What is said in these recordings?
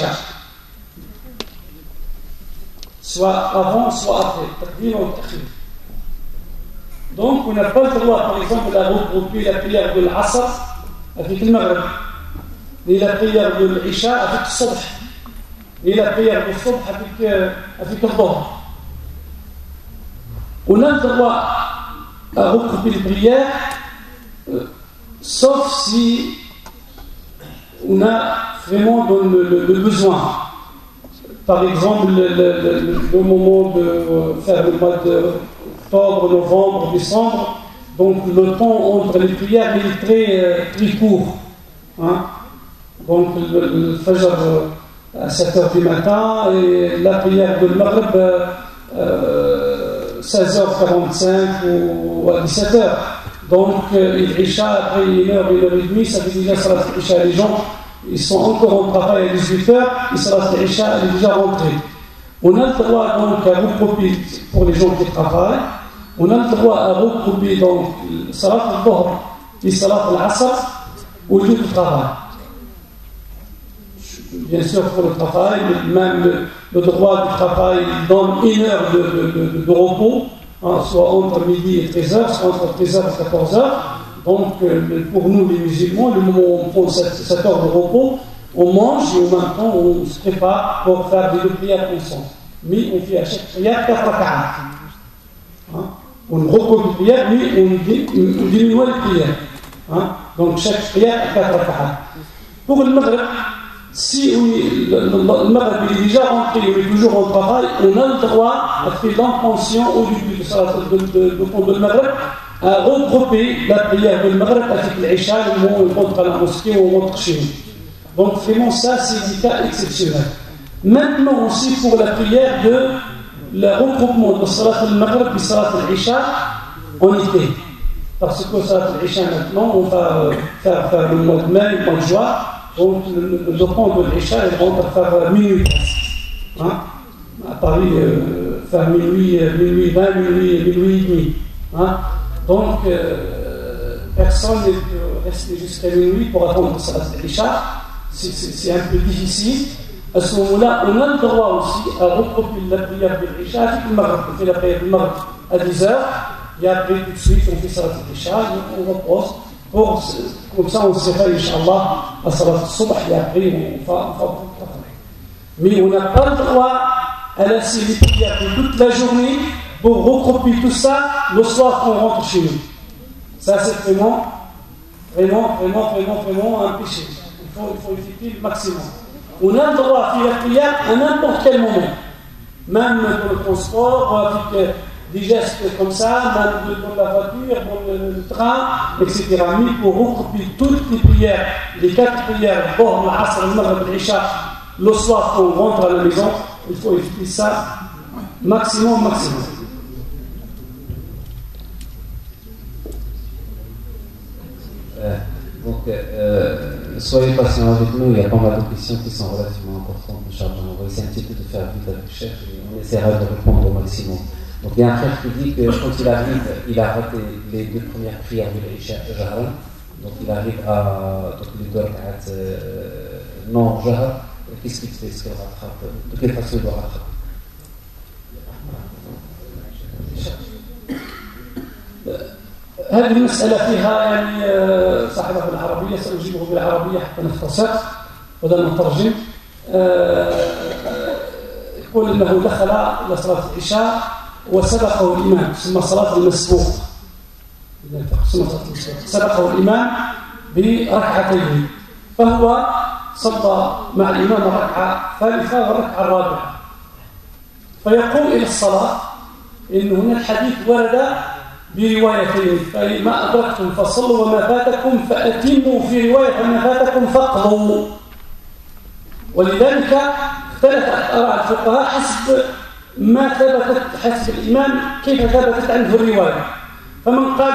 l'Isha. Soit avant, soit après. Taqdim ou ta'khir. Donc, on n'a pas le droit, par exemple, de regrouper la prière de l'Asr avec le Maghrib, ni la prière de l'Isha avec le Subh, ni la prière du Subh avec le Dhuhr. On a le droit à regrouper les prières, sauf si on a vraiment le besoin. Par exemple, le moment de faire le mois d'octobre, novembre, décembre, donc le temps entre les prières est très court. Hein? Donc le Fajr à 7h du matin et la prière de Maghrib 16h45 ou à 17h. Donc l'Isha après 1h, 1h30, ça fait déjà Salat l'Isha. Les gens ils sont encore au travail à 18h, et Salat l'Isha est déjà rentrée. On a le droit donc à regrouper, pour les gens qui travaillent, on a le droit à regrouper donc Salat al-Dhuhr et Salat al-Asr au lieu du travail. Bien sûr pour le travail, même le droit du travail donne 1 heure de repos, hein, soit entre midi et 13h, soit entre 13h et 14h. Donc pour nous les musulmans, le moment où on prend cette heure de repos, on mange et en même temps on se prépare pour faire des 2 prières ensemble. Mais on fait à chaque prière 4 rak'at. Hein? On regroupe les prières, mais on diminue les prières. Hein? Donc chaque prière 4 rak'at. Pour le Maghrib, si le Maghrib est déjà rentré, on est toujours au travail, on a le droit à faire l'intention au début de Maghrib à regrouper la prière de Maghrib avec l'Isha, le moment où on rentre à la mosquée ou on rentre chez nous. Donc vraiment ça, c'est des cas exceptionnels. Maintenant aussi pour la prière de le regroupement de Salat al-Maghrib et Salat al-Isha en été. Parce que Salat al-Isha maintenant, on va faire le mois de mai, le mois de juin. Donc le temps de l'Isha, il rentre à faire minuit. Hein? À Paris, faire minuit 20, minuit et demi. Hein? Donc personne ne peut rester jusqu'à minuit pour attendre le Salat al-Isha. C'est un peu difficile. À ce moment-là, on a le droit aussi à regrouper la prière de l'Isha avec le Maghrib. On fait la prière du Maghrib à 10h, et après tout de suite on fait Salat al-Isha, on repose. Comme ça on se réveille, Inch'Allah, à Salat al-Subh, et après on va tout travailler. Mais on n'a pas le droit à laisser les prières de toute la journée pour regrouper tout ça le soir qu'on rentre chez nous. Ça c'est vraiment un péché. Il faut éviter le maximum. On a le droit à faire la prière à n'importe quel moment, même dans le transport, avec des gestes comme ça, même dans la voiture, dans le train, etc. Mais pour regrouper toutes les prières, les 4 prières, Dhuhr, l'Asr, le Maghrib, l'Isha, le soir quand on rentre à la maison, il faut éviter ça maximum. Donc, soyez patients avec nous, il y a pas mal de questions qui sont relativement importantes. On va essayer un petit peu de faire vite avec le chef et on essaiera de répondre au maximum. Donc, il y a un frère qui dit que quand il arrive, il a raté les 2 premières prières de l'Isha Jahran, donc il arrive à les 2 rak'at non Jahar. Qu'est-ce qu'il fait? Est-ce qu'il rattrape? De quelle façon il doit rattraper? هذه المسألة فيها يعني صاحبها بالعربية سأجيبه بالعربية حتى نختصر ولا نترجم. يقول إنه دخل إلى صلاة العشاء وسبقه الإمام، تسمى صلاة المسبوق. سبقه الإمام بركعتين، فهو صلى مع الإمام الركعة الثالثة والركعة الرابعة، فيقوم إلى الصلاة. إن هنا الحديث ورد بروايتين، فما أدركتم فصلوا وما فاتكم فأتموا، في رواية ما فاتكم فاقضوا. ولذلك اختلفت آراء الفقهاء حسب ما ثبتت، حسب الإمام كيف ثبتت عنده الرواية. فمن قال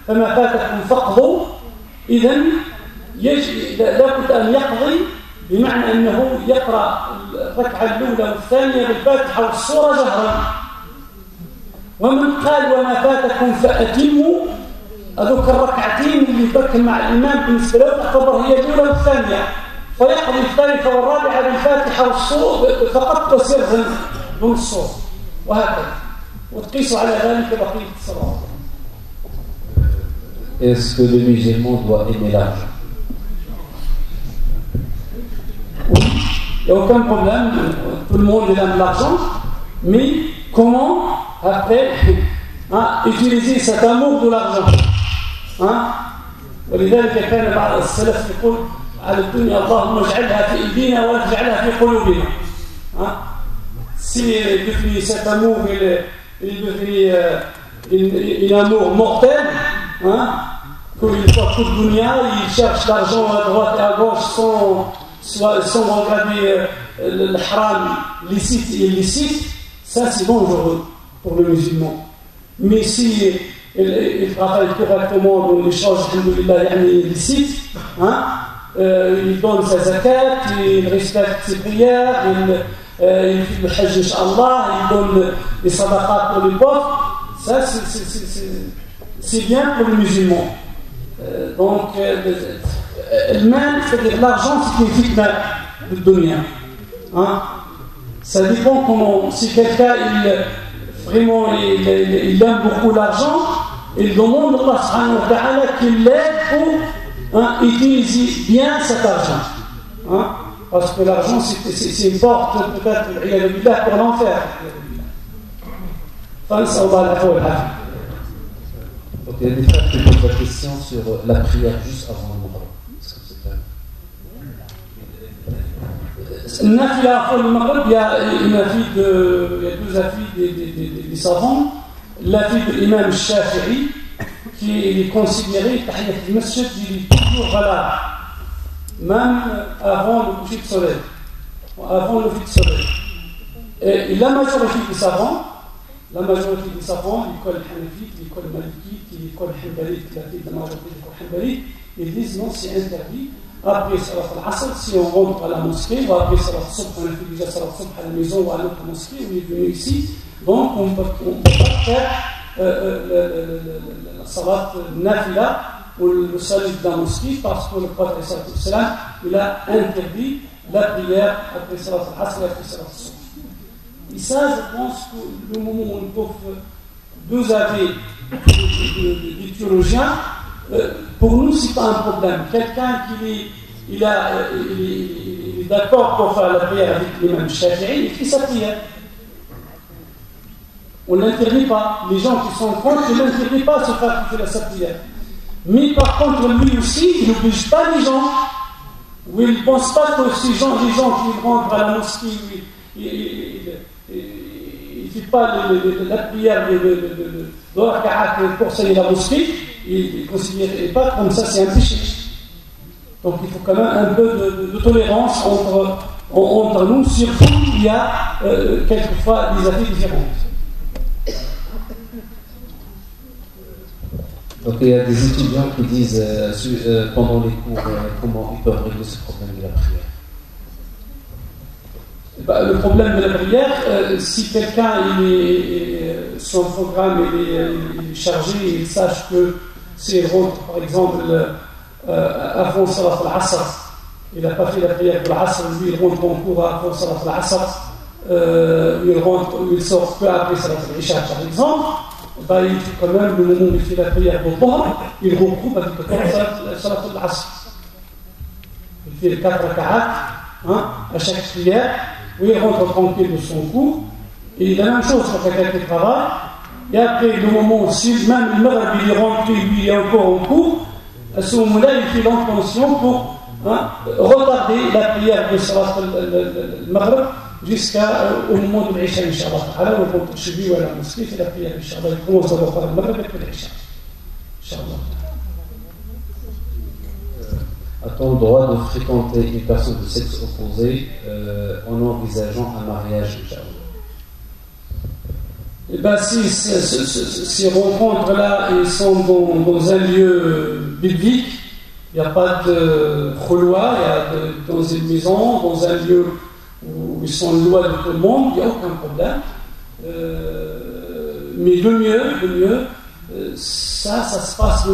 فما فاتكم فاقضوا، إذن لابد أن يقضي، بمعنى أنه يقرأ الركعة الأولى والثانية بالفاتحة والسورة جهرا. ومن قال وما فاتكم فأتموا، أذكر الركعتين اللي تركن مع الإمام بالنسبة له تعتبر هي الأولى والثانية، ويقضي الثالثة والرابعة بالفاتحة والصور فقط وسرا دون الصور وهكذا وتقيس على ذلك بقية الصلاة. Est-ce que le musulman doit aimer l'argent? Oui, il n'y a aucun problème, tout le monde aime l'argent, mais comment après utiliser cet amour de l'argent? ولذلك كان بعض السلف يقول على الدنيا اللهم اجعلها في ايدينا ولا تجعلها في قلوبنا. Si devenu cet amour il est devenu un amour mortel, comme il voit toute dunya, il cherche l'argent à droite et à gauche sans regarder le haram licite et illicite, ça c'est dangereux pour le musulman. Mais si il travaille correctement dans les choses licites, il donne sa zakat, il respecte ses prières, il fait le hajj inshallah, il donne les sadaqat pour les pauvres, ça c'est bien pour le musulman. Donc le mal, c'est-à-dire l'argent, c'est une fitna de dunya. Ça dépend comment, si quelqu'un vraiment il aime beaucoup l'argent, il demande à Allah subhanahu wa ta'ala qu'il l'aide pour utiliser bien cet argent. Parce que l'argent c'est une porte peut-être pour l'enfer. Donc il y a des frères qui posent la question sur la prière juste avant le Maghrib. Est-ce que c'est clair? Il y a deux avis des savants. L'avis de l'imam Shafi'i qui est considéré Tahiyat al-Masjid, il est toujours valable, même avant le coucher de soleil, avant le lever de soleil. Et la majorité des savants, l'école hanafite, l'école malikite, l'école hanbalite, la majorité de l'école hanbalite, ils disent non, c'est interdit. Après Salat al-Asr, si on rentre à la mosquée, ou après Salat al-Subh, on a fait déjà Salat al-Subh à la maison ou à notre mosquée, on est venu ici, donc on ne peut pas faire la Salat Nafila ou le salut de la mosquée, parce que le prophète sallam il a interdit la prière après Salat al-Asr et après Salat al-Subh. Et ça, je pense que le moment où on trouve deux avis des théologiens, pour nous, ce n'est pas un problème. Quelqu'un qui est d'accord pour faire la prière avec l'imam Shafi'i, il fait sa prière. On ne l'interdit pas. Les gens qui sont contre, ne l'interdit pas de se faire sa prière. Mais par contre, lui aussi, il n'oblige pas les gens. Ou il ne pense pas que les gens qui rentrent à la mosquée, il ne fait pas la prière de raka'at pour saluer la mosquée. Il ne considère pas comme ça, c'est un péché. Donc il faut quand même un peu de tolérance entre nous, surtout il y a quelquefois des avis différents. Donc il y a des étudiants qui disent pendant les cours comment ils peuvent régler ce problème de la prière. Le problème de la prière, si quelqu'un son programme est chargé, il sache que s'il rentre par exemple avant Salat al-Asr, il n'a pas fait la prière de l'Asr, lui il rentre en cours avant Salat al-Asr, il sort peu après Salat al-Isha par exemple, il fait quand même le moment où il fait la prière de Dhuhr, il regroupe avec Salat al-Asr. Il fait les 4 raka'at à chaque prière, où il rentre tranquille de son cours, et la même chose pour quelqu'un qui travaille. Et après, le moment où si même le Maghrib il est rentré, lui il est encore en cours, à ce moment-là, il fait l'intention pour retarder la prière de Salat al-Maghrib jusqu'au moment de l'Isha, Inch'Allah. On rentre chez lui ou à la mosquée, il fait la prière, Inch'Allah. Il commence d'abord par le Maghrib et puis l'Isha. Inch'Allah. A-t-on le droit de fréquenter une personne de sexe opposé en envisageant un mariage, Inch'Allah? Eh bien, ces rencontres-là, ils sont dans un lieu biblique, il n'y a pas de khulwa, dans une maison, dans un lieu où ils sont loin de tout le monde, il n'y a aucun problème. Mais le mieux, ça se passe dans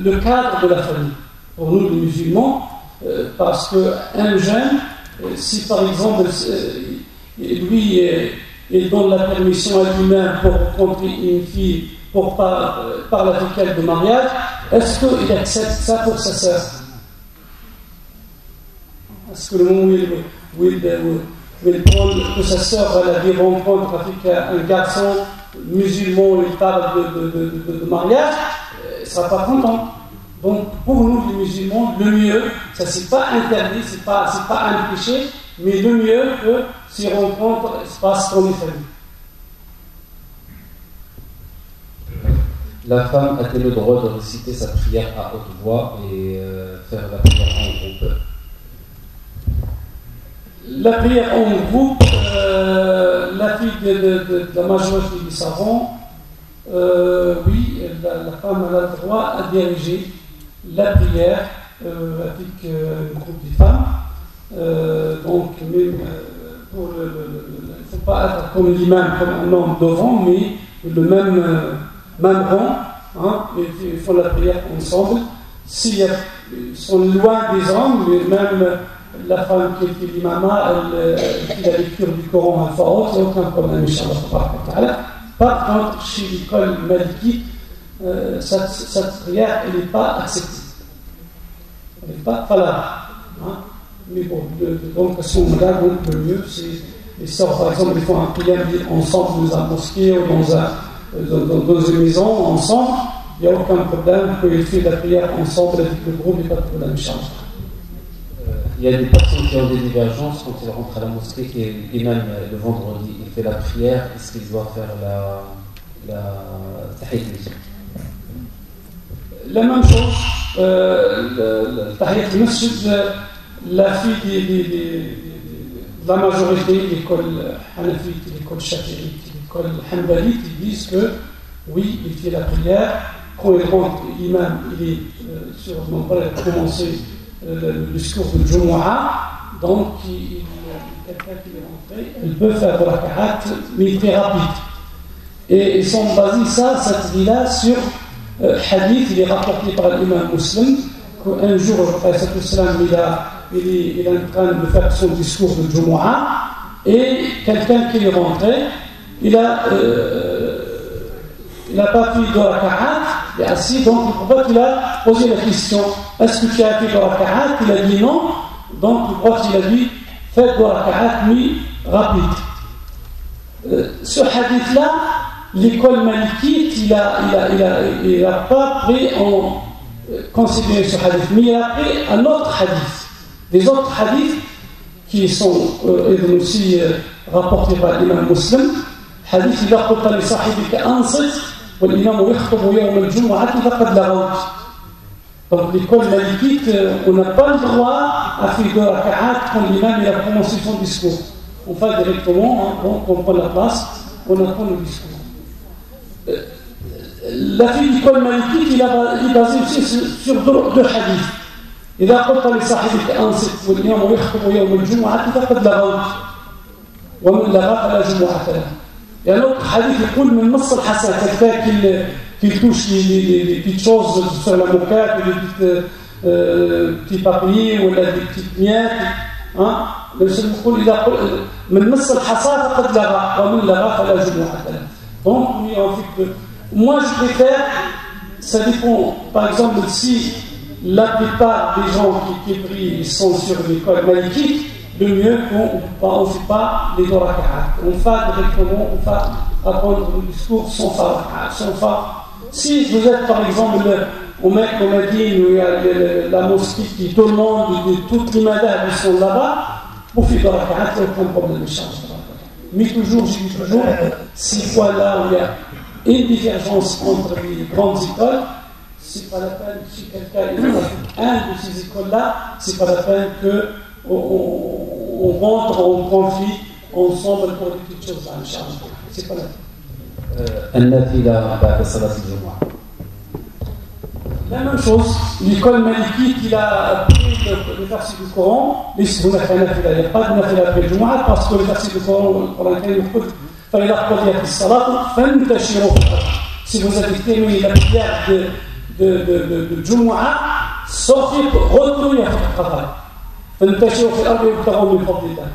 le cadre de la famille. Pour nous, les musulmans, parce qu'un jeune, si par exemple lui il donne la permission à lui-même pour rencontrer une fille par la requête de mariage, est-ce qu'il accepte ça pour sa sœur? Est-ce que le moment où il prend que sa sœur va la rencontre avec un garçon musulman, il parle de mariage, il ne sera pas content. Donc pour nous les musulmans, le mieux, ça c'est pas interdit, c'est pas un péché, mais le mieux que ces rencontres se passent dans les familles. La femme a-t-elle le droit de réciter sa prière à haute voix et faire la prière en groupe? La prière en groupe, la fille de la majorité des savants, oui, la femme a le droit à diriger la prière avec un groupe de femmes. Donc, même il ne faut pas être comme l'imam, comme un homme devant, mais le même rang, hein, ils font la prière ensemble. S'ils sont loin des hommes, mais même la femme qui fait l'imama, elle fait la lecture du Coran à voix haute, il n'y a aucun problème, Inch'Allah. Par contre, chez l'école malikite, cette prière, elle n'est pas acceptée. Elle n'est pas valable. Hein. Mais bon, donc à ce moment-là, donc, le mieux, c'est les sœurs, par exemple, ils font un prière ensemble dans un mosquée ou dans une maison, ensemble. Il n'y a aucun problème qu'ils font la prière ensemble avec le groupe, il n'y a pas de problème, Inch'Allah. Il y a des personnes qui ont des divergences quand ils rentrent à la mosquée, et même le vendredi, il fait la prière, est-ce qu'il doit faire la tahiyat al-masjid? La même chose, le tahiyat al-masjid, la fille de la majorité, l'école hanafite, l'école shafi'ite, l'école hanbalite, ils disent que oui, il fait la prière. Quand il rentre, l'imam, il est sur le moment de commencer le discours de Jumu'ah, donc quelqu'un qui est rentré, il peut faire de la raka'at, mais il est rapide. Et ils sont basés cette vie-là sur hadith, il est rapporté par l'imam Muslim, qu'un jour, le prophète il est en train de faire son discours de Jumu'ah, et quelqu'un qui est rentré, il n'a pas fait de raka'at, il est assis, donc le prophète il a posé la question, est-ce que tu as fait de raka'at? Il a dit non, donc le prophète il a dit, faites de raka'at, mais rapide. Ce hadith-là, l'école malikite, il n'a pas pris en considérer ce hadith, mais il a pris un autre hadith. Des autres hadiths qui sont aussi rapportés par l'imam Muslim, hadith إذا قلت لصاحبك أنصت والإمام يخطب يوم الجمعة فقد لغوت. Donc l'école malikite, on n'a pas le droit à faire deux raka'at quand l'imam a prononcé son discours. On fait directement, hein, donc on prend la place, on apprend le discours. La fille de l'école malikite, il est basé aussi sur deux hadiths. إذا قلت لصاحبك أنصت والإمام يخطب يوم الجمعة فقد لغوت ومن لغى فلا جمعة له. Il y a un autre hadith qui coule من نص الحسن, quelqu'un qui touche les petites choses sur la moquette, les petits papiers ou des petites miettes. Hein? Le seul يقول إذا من نص الحصى فقد لغى ومن لغى فلا جمعة له. Donc oui, en fait, moi je préfère, ça dépend, par exemple si la plupart des gens qui prient sont sur l'école malikite, le mieux qu'on ne fait pas les deux raka'at. On fait directement, on fait apprendre le discours sans faire. Si vous êtes par exemple au Mecque, au Médine, où il y a la mosquée qui tout le monde, toutes les madhab qui sont là-bas, pour faire des raka'at, il n'y a aucun problème de charge. Mais toujours, je dis toujours, si fois là où il y a une divergence entre les grandes écoles, c'est pas la peine, si quelqu'un est un de ces écoles-là, c'est pas la peine qu'on rentre en conflit ensemble pour des petites choses à charge. C'est pas la peine. La même chose, l'école malikite, il a appris le verset du Coran, il n'y a pas de nafila après le Jumu'ah, parce que le verset du Coran, pour lequel il dit, فإذا قضيت الصلاة فانتشروا في الأرض. Si vous avez terminé la prière de Jumu'ah, sortir, retourner à faire le travail. فانتشروا في الأرض وابتغوا من فضل الله.